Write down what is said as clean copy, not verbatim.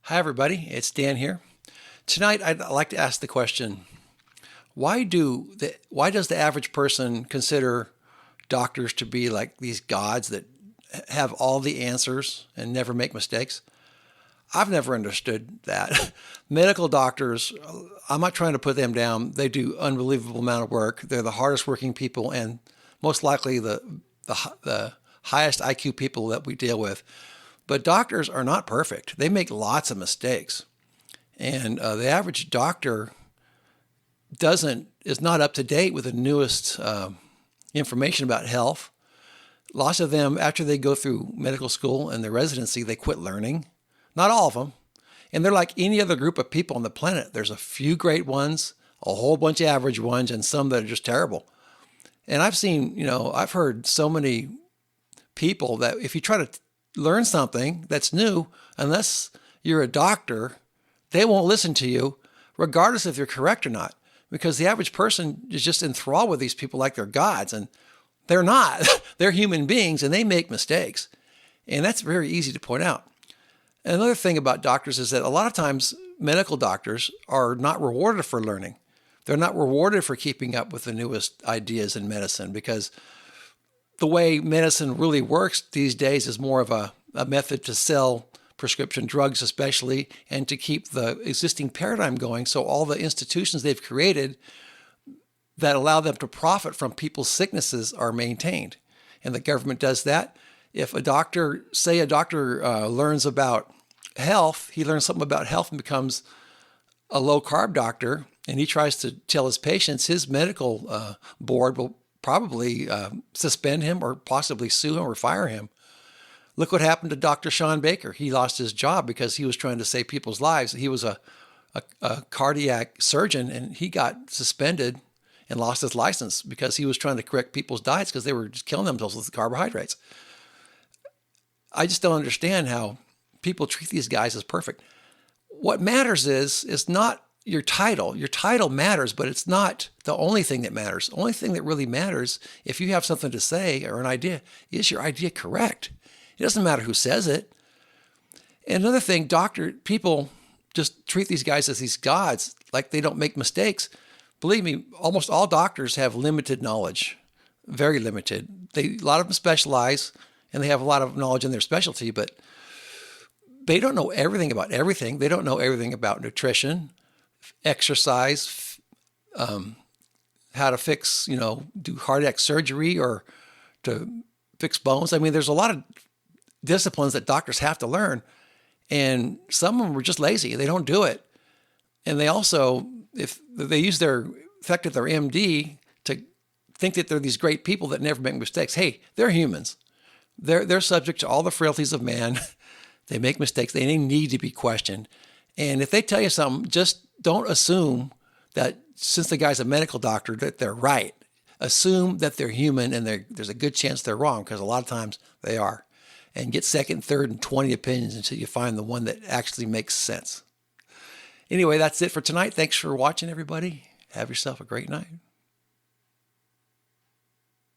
Hi, everybody. It's Dan here. Tonight, I'd like to ask the question: why does the average person consider doctors to be like these gods that have all the answers and never make mistakes? I've never understood that. Medical doctors, I'm not trying to put them down. They do unbelievable amount of work. They're the hardest working people and most likely the highest IQ people that we deal with. But doctors are not perfect. They make lots of mistakes. And the average doctor is not up to date with the newest information about health. Lots of them, after they go through medical school and their residency, they quit learning. Not all of them. And they're like any other group of people on the planet. There's a few great ones, a whole bunch of average ones, and some that are just terrible. And I've heard so many people that if you try to learn something that's new, unless you're a doctor, they won't listen to you, regardless if you're correct or not. Because the average person is just enthralled with these people like they're gods, and they're not. They're human beings, and they make mistakes. And that's very easy to point out. Another thing about doctors is that a lot of times medical doctors are not rewarded for learning. They're not rewarded for keeping up with the newest ideas in medicine because the way medicine really works these days is more of a method to sell prescription drugs, especially, and to keep the existing paradigm going. So all the institutions they've created that allow them to profit from people's sicknesses are maintained. And the government does that. If a doctor learns about health, he learns something about health and becomes a low carb doctor, and he tries to tell his patients, his medical board will probably suspend him or possibly sue him or fire him. Look what happened to Dr. Sean Baker. He lost his job because he was trying to save people's lives. He was a cardiac surgeon, and he got suspended and lost his license because he was trying to correct people's diets because they were just killing themselves with the carbohydrates. I just don't understand how people treat these guys as perfect. What matters is not your title. Your title matters, but it's not the only thing that matters. The only thing that really matters, if you have something to say or an idea, is your idea correct? It doesn't matter who says it. And another thing, people just treat these guys as these gods, like they don't make mistakes. Believe me, almost all doctors have limited knowledge, very limited. A lot of them specialize, and they have a lot of knowledge in their specialty, but they don't know everything about everything. They don't know everything about nutrition, exercise, how to fix, do cardiac surgery or to fix bones. I mean, there's a lot of disciplines that doctors have to learn, and some of them are just lazy. They don't do it. And they also, if they use their MD to think that they're these great people that never make mistakes. Hey, they're humans. They're subject to all the frailties of man. They make mistakes. They need to be questioned. And if they tell you something, just don't assume that since the guy's a medical doctor that they're right. Assume that they're human and there's a good chance they're wrong, because a lot of times they are. And get second, third, and 20 opinions until you find the one that actually makes sense. Anyway, that's it for tonight. Thanks for watching, everybody. Have yourself a great night.